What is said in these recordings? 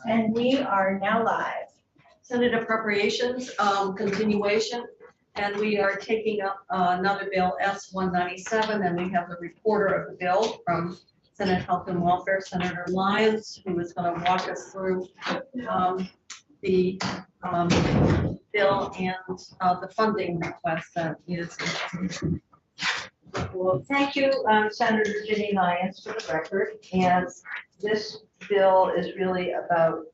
And we are now live. Senate Appropriations continuation, and we are taking up another bill, S-197, and we have the reporter of the bill from Senate Health and Welfare, Senator Lyons, who is going to walk us through the bill and the funding request that is. Well, thank you, Senator Ginny Lyons, for the record. And this bill is really about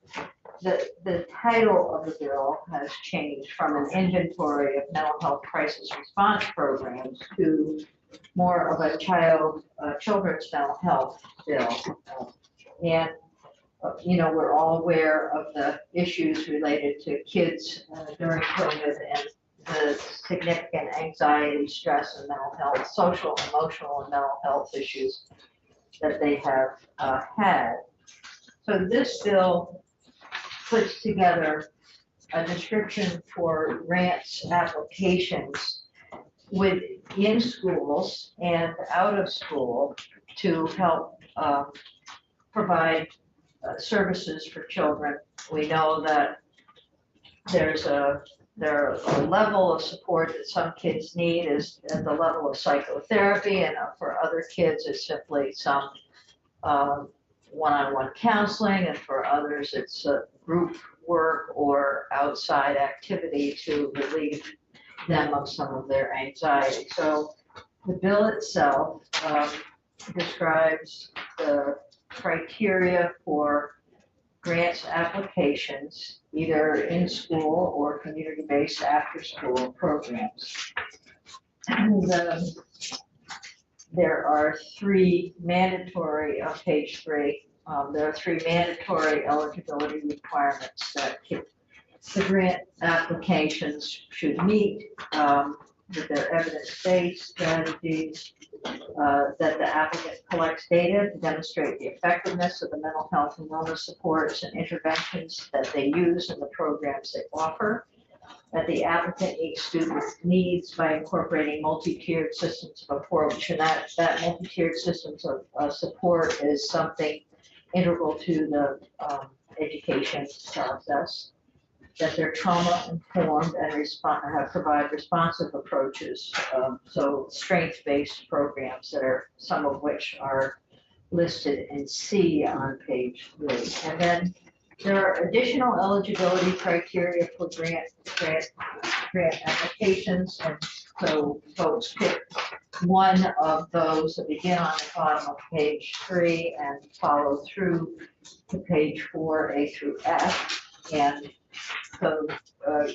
the title of the bill has changed from an inventory of mental health crisis response programs to more of a children's mental health bill. And you know, we're all aware of the issues related to kids during COVID and the significant anxiety, stress, and mental health, social, emotional, and mental health issues that they have had. So this bill puts together a description for grants applications within schools and out of school to help provide services for children. We know that there's a level of support that some kids need is at the level of psychotherapy, and for other kids it's simply some one-on-one counseling, and for others it's group work or outside activity to relieve them of some of their anxiety. So the bill itself describes the criteria for grants applications, either in school or community-based after-school programs. And there are three mandatory, on page 3, there are three mandatory eligibility requirements that the grant applications should meet, that they're evidence-based strategies, that the applicant collects data to demonstrate the effectiveness of the mental health and wellness supports and interventions that they use in the programs they offer, that the applicant meets student needs by incorporating multi-tiered systems of approach, and that multi-tiered systems of support is something integral to the education process, that they're trauma-informed and provide responsive approaches, so strength-based programs that are, some of which are listed in C on page 3. And then there are additional eligibility criteria for grant applications, and so folks pick one of those that begin on the bottom of page 3 and follow through to page 4A through F. And so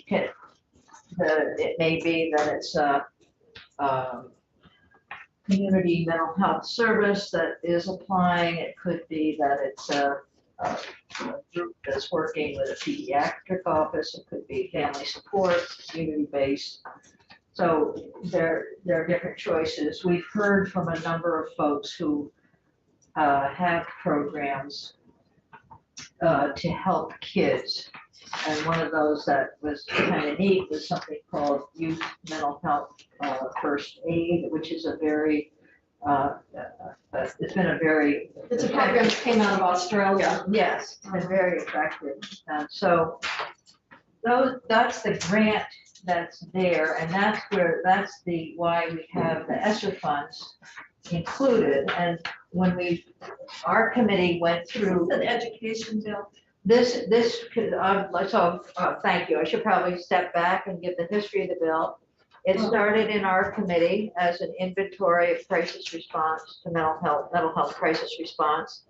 it may be that it's a community mental health service that is applying. It could be that it's a group that's working with a pediatric office. It could be family support, community-based. So there are different choices. We've heard from a number of folks who have programs to help kids. And one of those that was kind of neat was something called Youth Mental Health First Aid, which is a very, it's been a very... It's a program that came out of Australia. Yes, it's been very effective. So that's the grant that's there, and that's why we have the ESSER funds included. And when our committee went through An education bill. this could, thank you. I should probably step back and give the history of the bill. It started in our committee as an inventory of crisis response to mental health crisis response.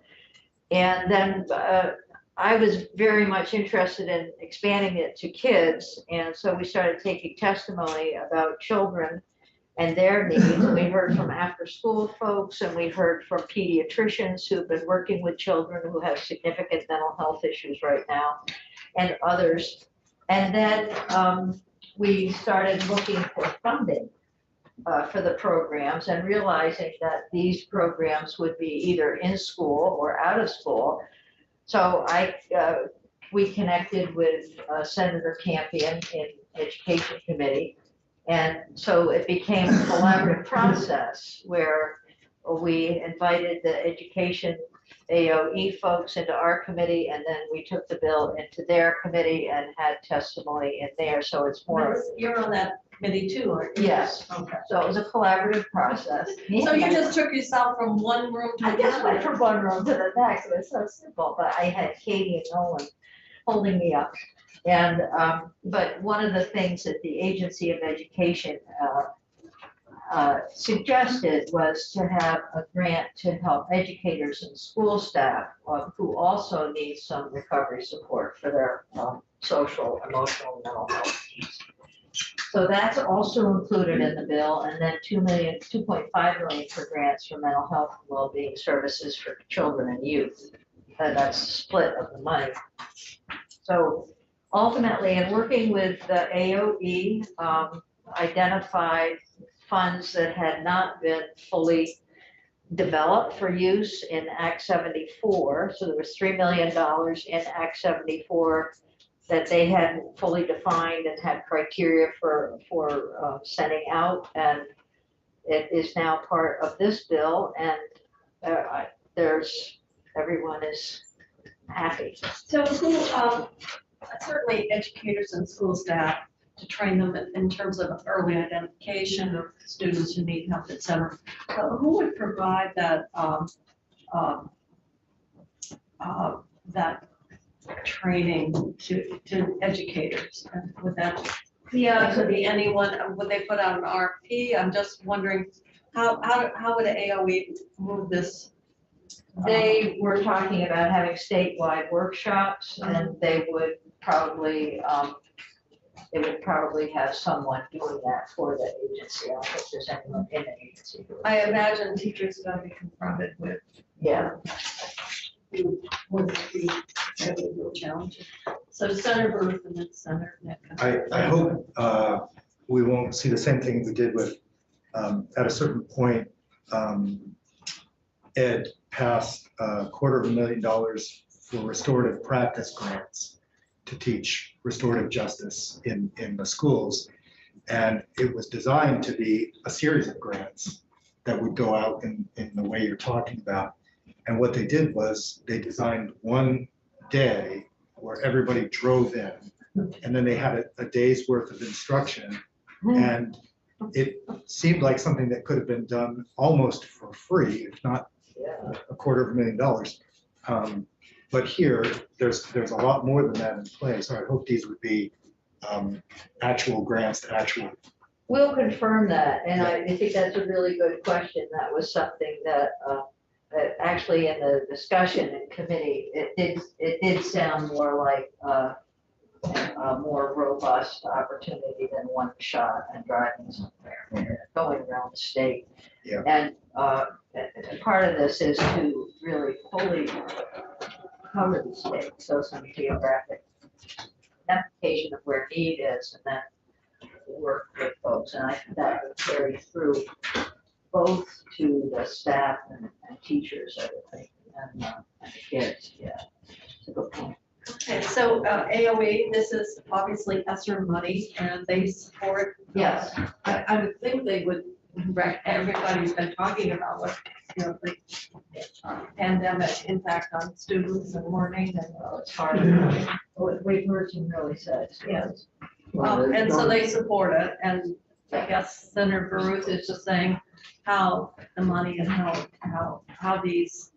And then I was very much interested in expanding it to kids. And so we started taking testimony about children and their needs. And we heard from after school folks, and we heard from pediatricians who've been working with children who have significant mental health issues right now, and others. And then we started looking for funding for the programs, and realizing that these programs would be either in school or out of school. So we connected with Senator Campion in Education Committee. And so it became a collaborative process where we invited the Education AOE folks into our committee, and then we took the bill into their committee and had testimony in there, so it's more. You're on that committee too, aren't you? Yes, Okay. so it was a collaborative process. So you just took yourself from one room to I just went another? from one room to the next, it was so simple, but I had Katie and Nolan holding me up. And, but one of the things that the Agency of Education suggested was to have a grant to help educators and school staff who also need some recovery support for their social, emotional, mental health needs. So that's also included in the bill, and then 2.5 million for grants for mental health and well-being services for children and youth. And that's the split of the money. So ultimately, in working with the AOE, identified funds that had not been fully developed for use in Act 74. So there was $3 million in Act 74 that they hadn't fully defined and had criteria for sending out, and it is now part of this bill, and everyone is happy. So who, certainly educators and school staff, to train them in terms of early identification of students who need help, et cetera. Who would provide that, that training to educators? And would that, it could be anyone, would they put out an RFP? I'm just wondering, how would the AOE move this? They were talking about having statewide workshops, and they would probably have someone doing that for the agency. I don't think there's anyone in the agency. I imagine teachers are going to be confronted with. Yeah. Would be real challenging. So Senator Ruth and then Senator Nick. I hope we won't see the same thing we did with, at a certain point, Ed passed $250,000 for restorative practice grants to teach restorative justice in the schools. And it was designed to be a series of grants that would go out in the way you're talking about. And what they did was they designed one day where everybody drove in, and then they had a day's worth of instruction. And it seemed like something that could have been done almost for free, if not $250,000. But here, there's a lot more than that in play. So I hope these would be actual grants to actual. We'll confirm that, and I think that's a really good question. That was something that actually in the discussion in committee, it did sound more like a more robust opportunity than one shot and driving somewhere, going around the state. Yeah. And part of this is to really fully cover the state, so some geographic application of where need is, and then work with folks. And I think that would carry through both to the staff and teachers, I would think, and the kids. Yeah, it's a good point. Okay, so AOE, this is obviously ESSER money, and they support. Yes. I would think they would. Everybody's been talking about what, the pandemic impact on students and learning, and It's hard. We've heard some really sad stories. and so they support it. And I guess Senator Baruth is just saying how the money and how these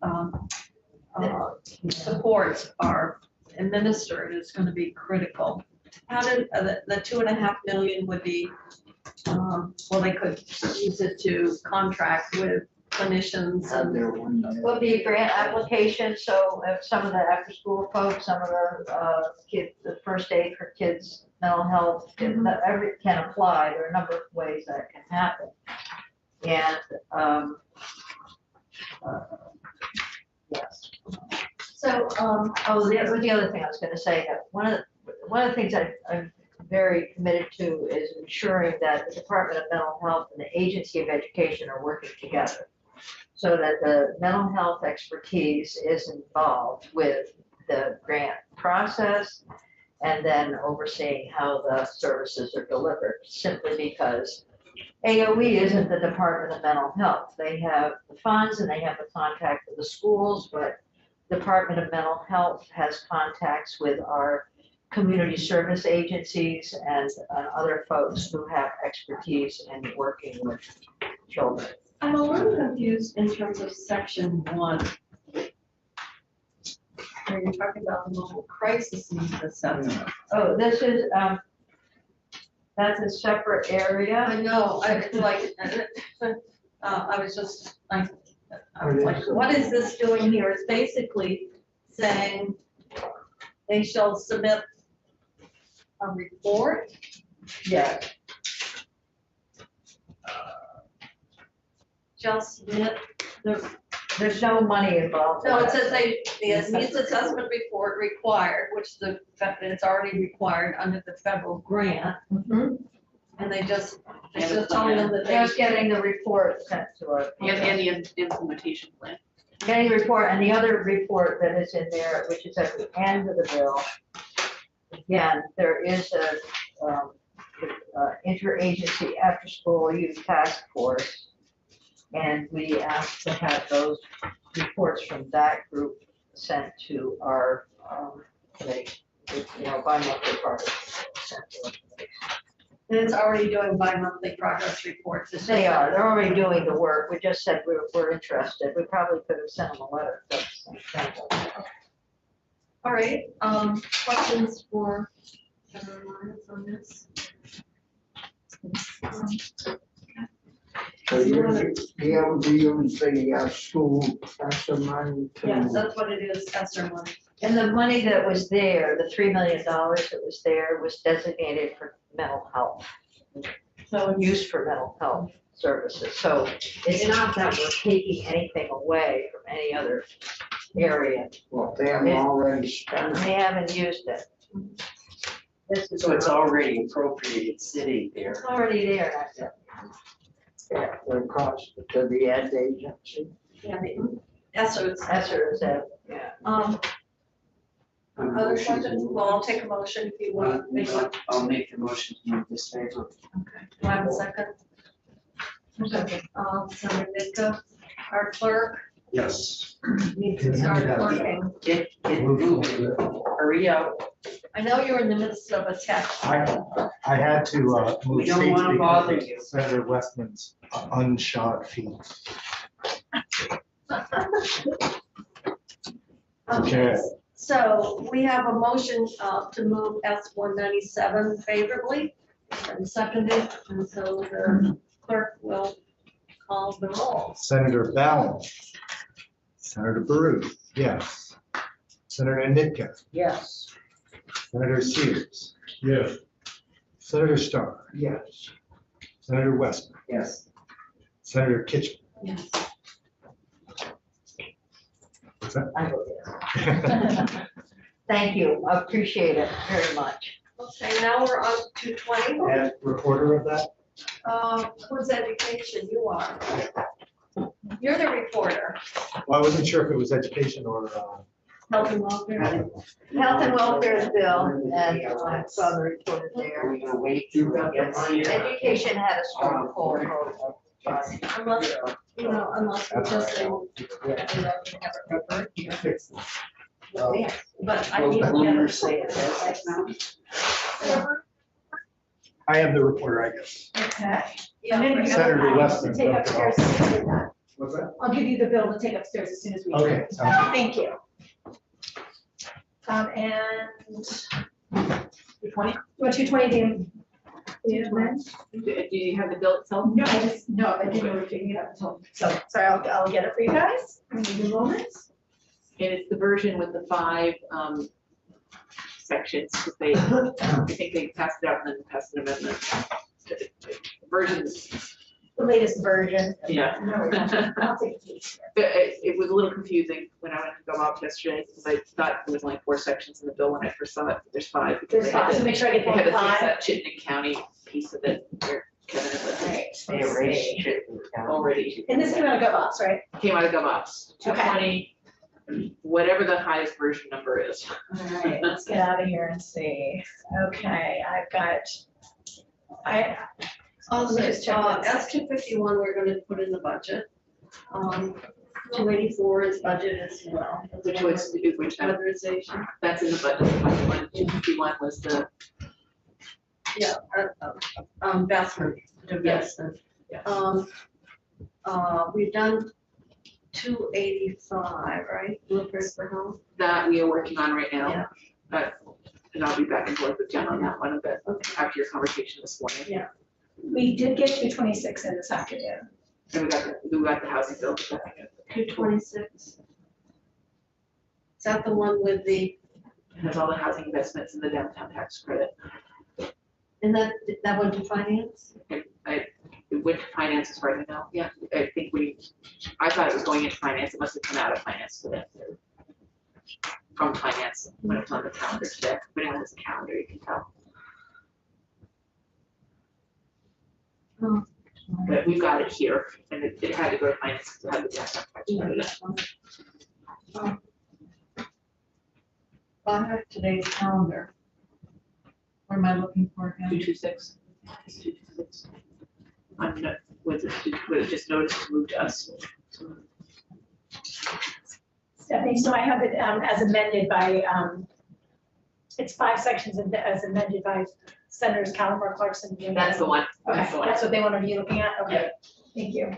supports are administered is going to be critical. How did the $2.5 million would be? Well, they could use it to contract with clinicians and. Will be a grant application, so if some of the after-school folks, some of the kids, the first aid for kids, mental health, can apply. There are a number of ways that can happen. And yes. So, the other thing I was going to say, that one of the things I'm very committed to is ensuring that the Department of Mental Health and the Agency of Education are working together, so that the mental health expertise is involved with the grant process and then overseeing how the services are delivered, simply because AOE isn't the Department of Mental Health. They have the funds and they have the contact with the schools, but Department of Mental Health has contacts with our community service agencies and other folks who have expertise in working with children. I'm a little confused in terms of section 1. Where you're talking about the mobile crisis needs assessment. Oh, this is, that's a separate area. I know, I like, I was just, I was like, what is this doing here? It's basically saying they shall submit a report. Yeah. Shall submit the, There's no money involved. no, it says the needs assessment report required, which it's already required under the federal grant. Mhm. And it's just telling them that Just getting the report sent to us. And the implementation plan. Getting the report, and the other report that is in there, which is at the end of the bill. Again, there is a interagency after-school youth task force. And we asked to have those reports from that group sent to our committee, bi-monthly progress. Sent to our committee. And it's already doing bi-monthly progress reports. It's They just- are, they're already doing the work. We just said we're interested. We probably could have sent them a letter. But All right, questions for Lawrence on this? So you're be able to use the school extra money to. Yes, that's what it is, ESSER money. And the money that was there, the $3 million that was there was designated for mental health, So used for mental health services. So it's not that we're taking anything away from any other area. Well, they have already spent. They haven't used it. This is So it's already appropriated sitting there. It's already there, that's it. Yeah, the cost to the ed agency. yeah, the ESSER is. Essor is it, yeah. Other questions? Well, I'll take a motion if you want. Make one. I'll make the motion to move this favor. Okay. Do I have a second? Senator Midka, our clerk, Yes. needs to start clerking. Get moving. Hurry up. I know you're in the midst of a text. I had to move We don't seats wanna bother because you. of Senator Westman's unshod feet. Okay, so we have a motion to move S-197 favorably and seconded, and so the clerk will call the roll. Senator Ballin. Senator Baruch, yes. Senator Nitka. Yes. Senator Sears. Yes. Senator Starr. Yes. Senator Westman. Yes. Senator Kitchen. Yes. What's that? I vote yes. Thank you, I appreciate it very much. Okay, now we're on to 20. And reporter of that? Who's education? You are. You're the reporter. Well, I wasn't sure if it was education or, Health and welfare. Health and welfare bill, and I saw the report there. We're gonna wait till we get here. Education had a strong pull. Unless, unless we just say. But I need to say get it. I am the reporter, I guess. Okay. Yeah. Senator Westman. Take upstairs as soon as we're done. What's that? I'll give you the bill to take upstairs as soon as we. Okay, sounds good. Thank you. And. 220? What, 220, do you Do you have the bill itself? No, I didn't know we were picking it up until, so, sorry, I'll get it for you guys. Give me a moment. And it's the version with the 5 sections, because they, I think they passed it out and then passed an amendment. Versions, The latest version. yeah. No, I'll take it. It was a little confusing when I went to go out yesterday, because I thought there was only 4 sections in the bill when I first saw it, but there's 5. because There's they had 5, so to- make sure I get They had the to fix 5. that Chittenden County piece of it, where Kevin is with Right. They let's erased see. it. already. And this came out of GovOps, right? Came out of GovOps, Okay. 220, whatever the highest version number is. All right, let's get out of here and see. Okay, I've got, Also, Let me just check this. S-251, we're gonna put in the budget. 284 is budget as well. Which Weatherization, that's in the budget, 251 was the, yeah, investment, divestment. Yes. We've done 285, right? Blueprints for home. that we are working on right Yeah. now. But, and I'll be back and forth with Jen on that one a bit Okay. after your conversation this morning. Yeah. We did get 226 in this afternoon. And we got the housing bill. 226. Is that the one with the, It has all the housing investments and the downtown tax credit. and that went to finance? It went to finance as far as I know. Yeah, I think I thought it was going into finance. It must have come out of finance for that. From finance when it was on the calendar today. When it has a calendar, you can tell. Oh. But we've got it here and it had to go to finance to have the downtown tax credit. I have today's calendar. What am I looking for again? 226. It's 226. I'm not, was it just noticed to move to us? Stephanie, so I have it as amended by, it's 5 sections as amended by Senators Callamore, Clarkson. Jim. That's the one. Okay, That's the one. that's what they want to be looking at? Okay, thank you.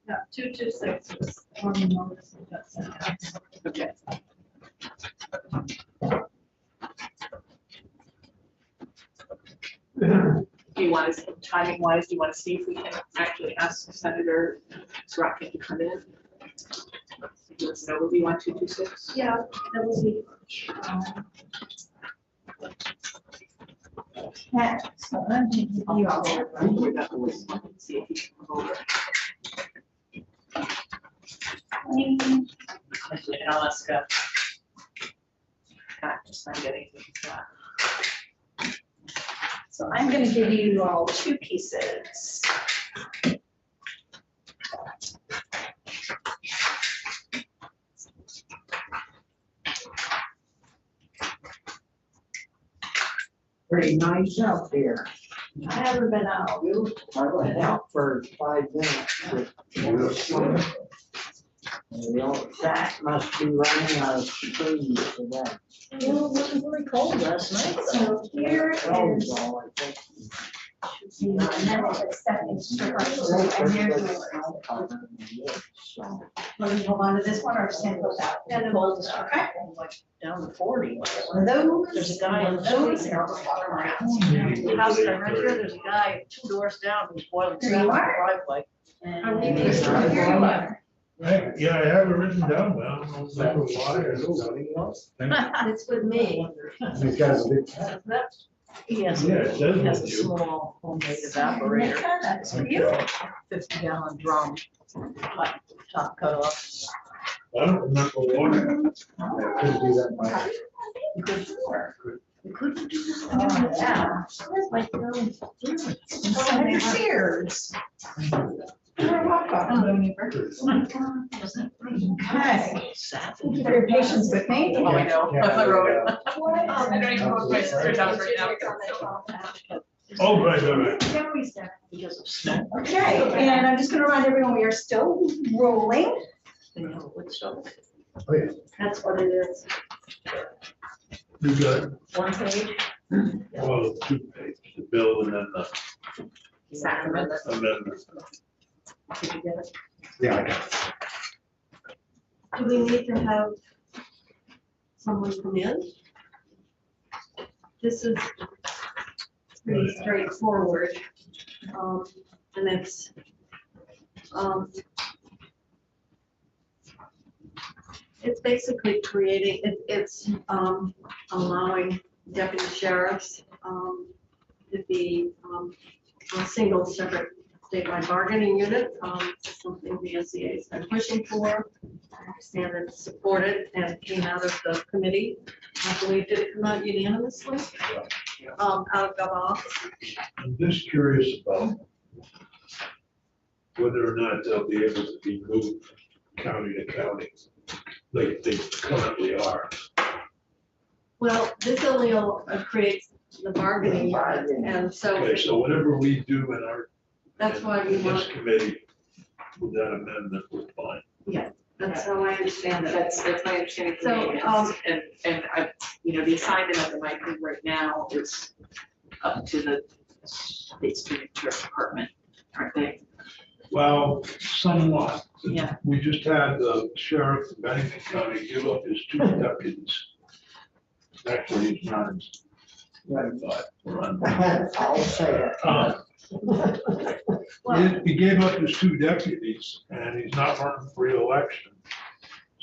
Yeah, 226 was on the notice of that sentence. Okay. Do you want to, timing wise, do you want to see if we can actually ask Senator Sorokin to come in? Give us an overview on 226? Yeah, that would be. Yeah, so I'm gonna give you all. See if he can come over. Actually, I'll ask Scott to sign anything. So I'm gonna give you all 2 pieces. Pretty nice out there. I haven't been out. I went out for 5 minutes. The old track must be running out of steam today. It wasn't really cold last night. So here That is was all I think. the amendment that Stephanie's and here's my. So, Want to hold on to this one or just hand those out? Yeah, the Hold this, okay? Down to 40. Those. There's a guy on the Those street. are around. The house I'm right here, there's a guy 2 doors down who's boiling There salmon you in the are. driveway. Are we next to here? You are. Right, yeah, I have it written down, but I don't remember why. It's with me. These guys are big. He has, Yeah, it says he has a with you. small homemade evaporator, Nika, that's for you. 50-gallon drum, like top cut off. I don't remember why. I couldn't do that much. You could, you couldn't do this. Oh, yeah. Like, you know, Senator Sears. You're welcome. Okay. Thank you for your patience with me. Oh, I know. Yeah, I wrote it. yeah. I don't even know what my sister's house right now. Oh, right. because of snow. Okay, and I'm just gonna remind everyone, we are still rolling. You know, wood stove. Oh, yeah. That's what it is. You got, 1 page. well, 2 pages, the bill and then the Sacrament. amendment. Did you get it? Yeah, I got it. Do we need to have someone come in? This is pretty straightforward. And it's, it's basically creating, it's allowing deputy sheriffs to be a single separate statewide bargaining unit, something the SCA has been pushing for. I understand it's supported and came out of the committee. I believe, did it come out unanimously? Out of the office? I'm just curious about whether or not they'll be able to be moved county to county, like they currently are. Well, this only creates the bargaining unit. And so Okay, so whatever we do in our. that's why we in want, this committee, with that amendment, we're fine. that's how I understand it. That's my understanding. So, from and I, the assignment of the mic right now is up to the state student church department, aren't they? Well, somewhat. Yeah. We just had the sheriff of Bennington County give up his 2 deputies. Actually, he's not, but we're on. I'll say it. He gave up his 2 deputies and he's not running for reelection.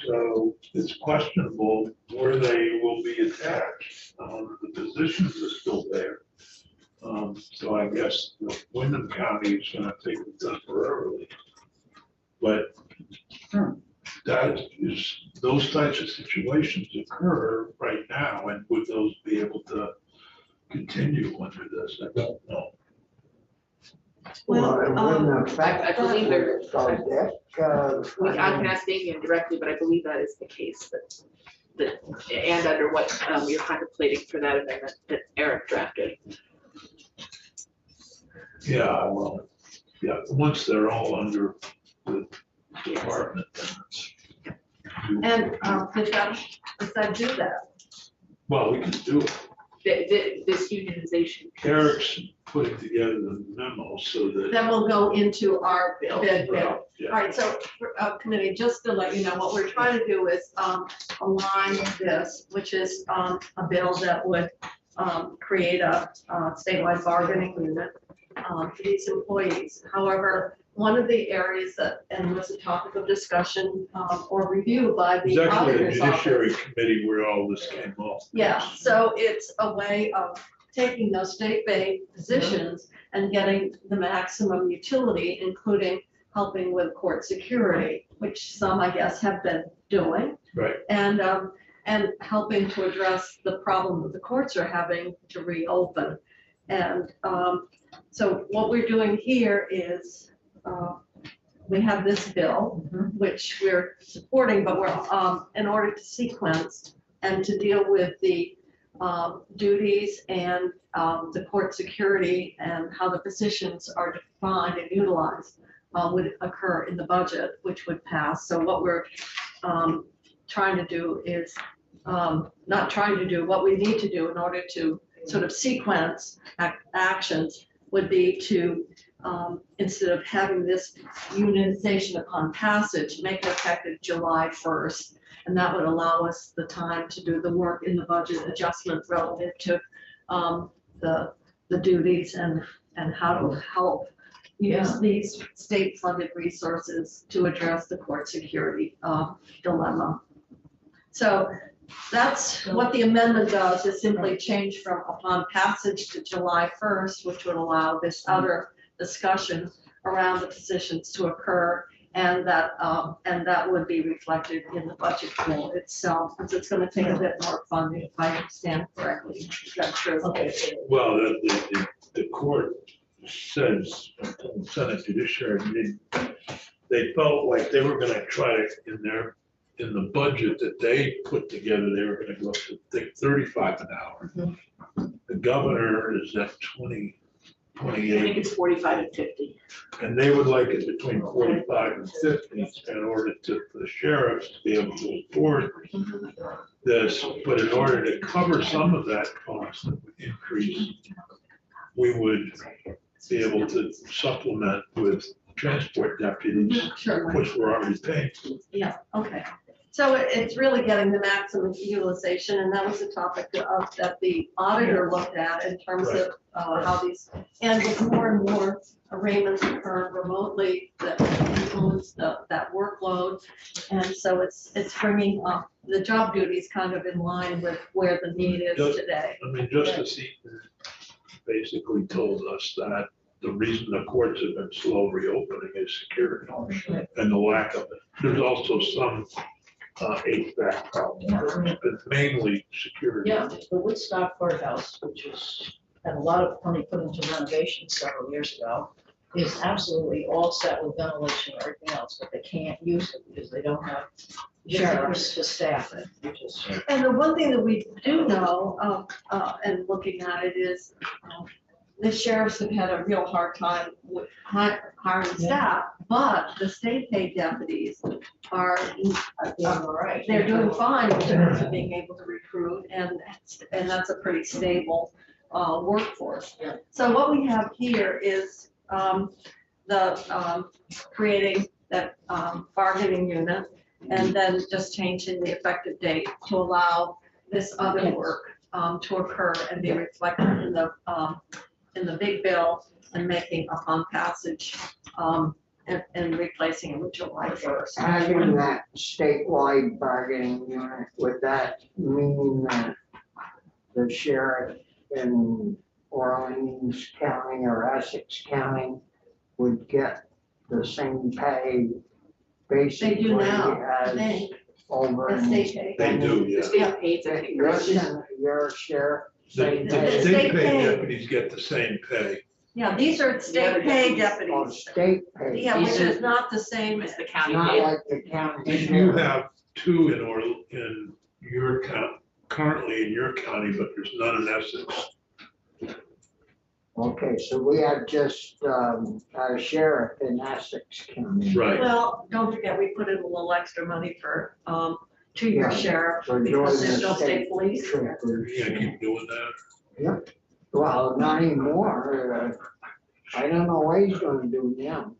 So it's questionable where they will be attached. The positions are still there. So I guess Wyndham County is gonna take them temporarily. But that is, those types of situations occur right now, and would those be able to continue under this? I don't know. Well, It wouldn't affect. I believe there- So, Dick, I can ask Damien directly, but I believe that is the case, that, and under what you're contemplating for that amendment that Eric drafted. Yeah, well, yeah, once they're all under the department, then it's. and does that do that? Well, we can do it. This unionization. Eric's putting together the memo so that. Then we'll go into our bid. All Yeah. right, so, committee, just to let you know, what we're trying to do is align this, which is a bill that would create a statewide bargaining unit for these employees. However, one of the areas that, and was a topic of discussion or review by It's the actually a auditor's judiciary office. committee where all this came up. Yeah, so it's a way of taking those state-paid positions and getting the maximum utility, including helping with court security, which some, I guess, have been doing. Right. And helping to address the problem that the courts are having to reopen. And so what we're doing here is, we have this bill, which we're supporting, but we're, in order to sequence and to deal with the duties and the court security and how the positions are defined and utilized would occur in the budget, which would pass. So what we're trying to do is, not trying to do, what we need to do in order to sort of sequence actions would be to, instead of having this unionization upon passage, make it effective July 1st. And that would allow us the time to do the work in the budget adjustment relative to the duties and how to help use these state-funded resources to address the court security dilemma. So that's what the amendment does, is simply change from upon passage to July 1st, which would allow this other discussion around the positions to occur. And that would be reflected in the budget bill itself, because it's going to take a bit more funding, if I understand correctly. Is that true? Well, the court says, Senate Judiciary meeting, they felt like they were gonna try to, in the budget that they put together, they were gonna go up to, I think, 35 an hour. The governor is at 28, I think it's 45 and 50. and they would like it between 45 and 50 in order for the sheriffs to be able to afford this. But in order to cover some of that cost that would increase, we would be able to supplement with transport deputies, Sure. which we're already paying. Yeah, okay. So it's really getting the maximum utilization, and that was the topic that the auditor looked at in terms of how these, and with more and more arraignments occur remotely that influence that workload. And so it's bringing up the job duties kind of in line with where the need is today. I mean, Justice Eaton basically told us that the reason the courts have been slow reopening is security and the lack of it. There's also some HVAC problems, but mainly security. Yeah, the Woodstock Courthouse, which was, had a lot of money put into renovation several years ago, is absolutely all set with ventilation and everything else, but they can't use it because they don't have sheriffs to staff it, which is. And the one thing that we do know, and looking at it is, the sheriffs have had a real hard time with hiring staff, but the state paid deputies are, Right. they're doing fine in terms of being able to recruit, and that's a pretty stable workforce. Yeah. So what we have here is creating that bargaining unit, and then just changing the effective date to allow this other work to occur and be reflected in the big bill, and making upon passage and replacing it with July 1st. Having that statewide bargaining unit, would that mean that the sheriff in Orleans County or Essex County would get the same pay basically now, I as think. over The in? state pay. They do, yeah. The state pays, I think, for Your sheriff, The same the pay? state paid deputies get the same pay. Yeah, these are state pay Or deputies. state pay? Yeah, which These are- is not the same it's as the county Not paid. like the county You sheriff? have two in your currently in your county, but there's none in Essex. Okay, so we have just our sheriff in Essex County. Right. Well, don't forget, we put in a little extra money for two-year Yeah. sheriff, For because doing there's the no state police. troopers. You gotta keep doing that. Well, not anymore. I don't know what he's gonna do now.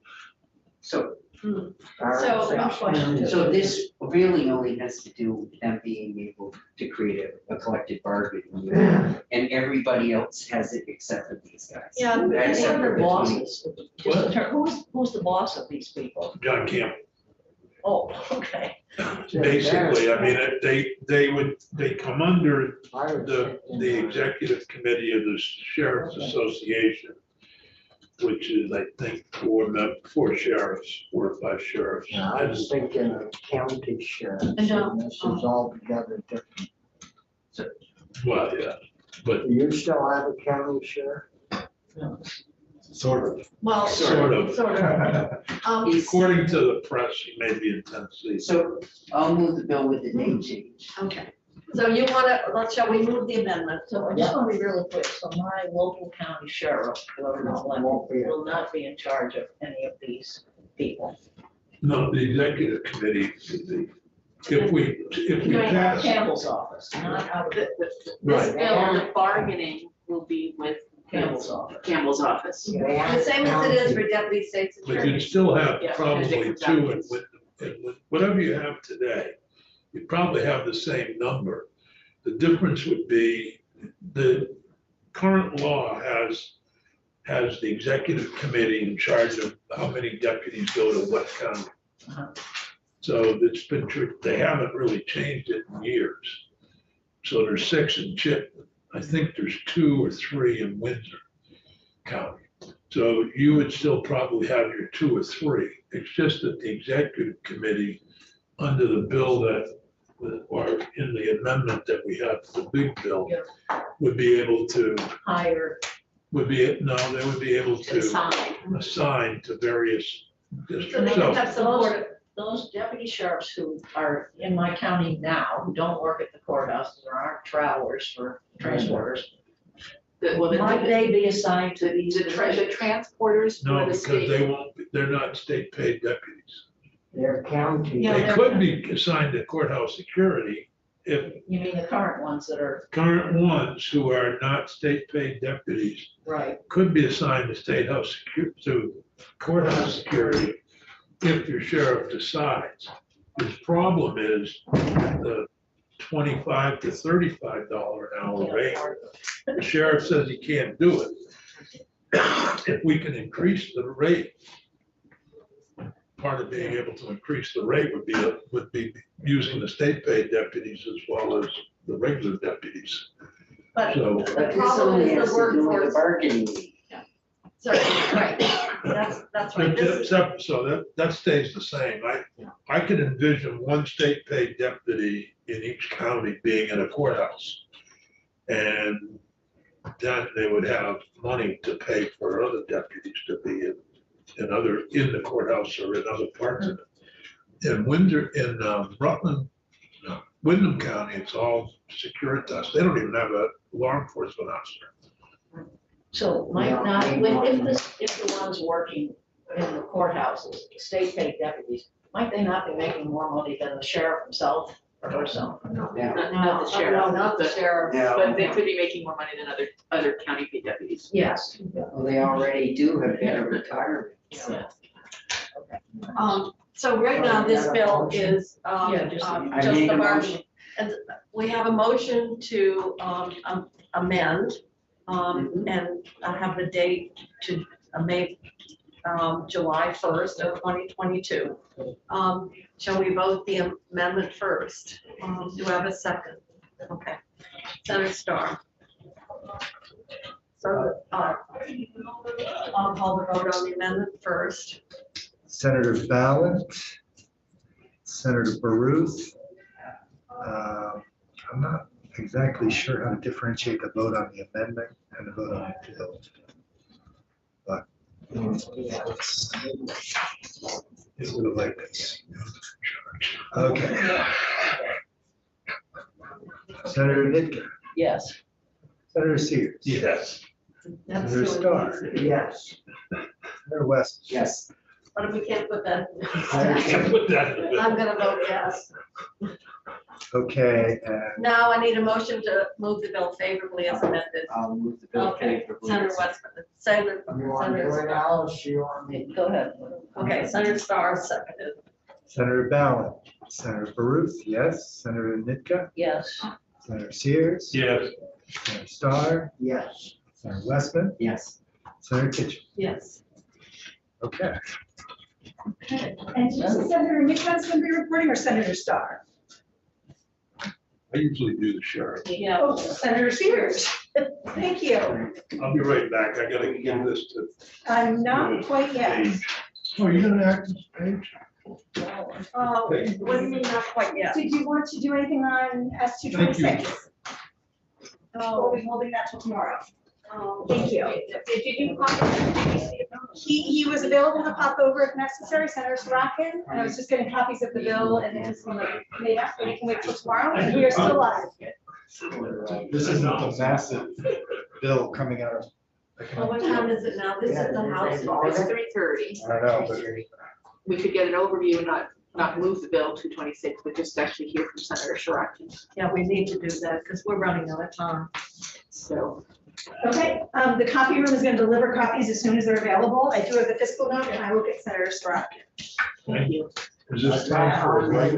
So, Our- so this really only has to do with them being able to create a collective bargaining unit, and everybody else has it except for these guys. Yeah, but Except Except for for the 20. bosses, just in terms, who's the boss of these people? John Camp, Oh, okay. basically, I mean, they come under I was the thinking, executive committee of the Sheriff's Association, which is, I think, four sheriffs, 4 or 5 sheriffs. I was thinking of county sheriff. I know. This is altogether different. Well, yeah, but Do you still have a county sheriff? Sort of. Well, sort of. sort of. According to the press, he may be in Tennessee. So I'll move the bill with the name change. Okay, so you shall we move the amendment? So I just want to be really clear, so my local county sheriff, whoever is elected, Won't be. will not be in charge of any of these people. No, the executive committee, if we Going out of pass, Campbell's office, not out of This Right. bill, the bargaining will be with Campbell's office. Campbell's office. The same as it is for deputy state's but you'd attorney. still have Yeah, probably different 2, and documents. with whatever you have today, you probably have the same number. The difference would be, the current law has the executive committee in charge of how many deputies go to what county. Uh-huh. So it's been true, they haven't really changed it in years. So there's 6 in Chittenden. I think there's 2 or 3 in Windsor County. So you would still probably have your 2 or 3. It's just that the executive committee, under the bill or in the amendment that we have, the big bill, would be able to, Hire, they would be able To to sign. assign to various So they districts. can So, have some board, those deputy sheriffs who are in my county now, who don't work at the courthouses or aren't travelers for transporters, might they be assigned to these? The transporters for no, the because state. they're not state paid deputies. Their county. Yeah, They they're- could be assigned to courthouse security if You mean the current ones that are, current ones who are not state paid deputies right, could be assigned to courthouse security if your sheriff decides. His problem is the $25 to $35 an hour rate. The sheriff says he can't do it. If we can increase the rate, part of being able to increase the rate would be using the state paid deputies as well as the regular deputies. but So, the But this problem only is has the to do with the workforce. bargaining unit. So, right, that's right. This is- except, so that stays the same. I could envision one state paid deputy in each county being in a courthouse. And then they would have money to pay for other deputies to be in in the courthouse or in other parts of it. In Windsor, in Rutland, no, Wyndham County, it's all Securitas. They don't even have a law enforcement officer. So might Yeah, not, maybe if the ones working in the courthouses, state paid deputies, might they not be making more money than the sheriff himself or herself? Yeah. Not the sheriff. No, not the sheriff. Yeah. But they could be making more money than other county paid deputies. Yes. Well, they already do have better retirement. Yeah. So right now, this bill is, Yeah, just- I just made the a bargaining. motion. And we have a motion to, amend, and have the date to make, July 1st of 2022. Shall we vote the amendment first? Do I have a second? Okay. Senator Starr. So, I'll call the vote on the amendment first. Senator Ballant, Senator Baruth. I'm not exactly sure how to differentiate the vote on the amendment and the vote on the bill. But it would have like this. Okay. Senator Nitka, Yes. Senator Sears. Yes. That's Senator the- Starr, Yes. Senator West. Yes. But if we can't put that, I can't put that in the- I'm gonna vote yes. Okay, and Now I need a motion to move the bill favorably as amended. I'll move the bill Okay, favorably. Senator Westman, Senator, You want to do Senator it, Starr. Alice? You want me? Go ahead. Okay, Senator Starr seconded. Senator Ballant, Senator Baruth, yes. Senator Nitka, Yes. Senator Sears. Yes. Senator Starr, Yes. Senator Westman, Yes. Senator Kitchen. Yes. Okay. And Senator Nicholas going to be reporting or Senator Starr? I usually do the sheriff. Yeah. Oh, Senator Sears. Thank you. I'll be right back. I gotta give this to I'm not quite yet. Paige. Oh, you're gonna act as Paige? What do you mean not quite yet? Did you want to do anything on S two twenty-six? Or are we holding that till tomorrow? Thank you. Did you do copies? He was available to pop over if necessary, Senator Sorokin, and I was just getting copies of the bill and it was made up, and we can wait till tomorrow, and we are still live. This isn't a massive bill coming out of. Well, what time is it now? This is the House. It's 3:30. I don't know, but We could get an overview and not move the bill to 26, but just actually hear from Senator Shiraki. Yeah, we need to do that because we're running out of time. So, Okay, the copy room is going to deliver copies as soon as they're available. I do have the fiscal note, and I will get Senator Sorokin. thank you. Is this time for a break?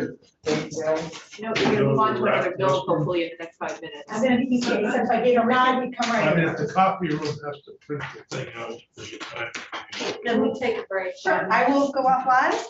No, we're gonna move on to another bill hopefully in the next 5 minutes. I'm going to be, so if I gave a nod, you'd come I right mean, in. if the copy room has to print the thing out, there's a time. Then we take a break. Sure, I will go off live.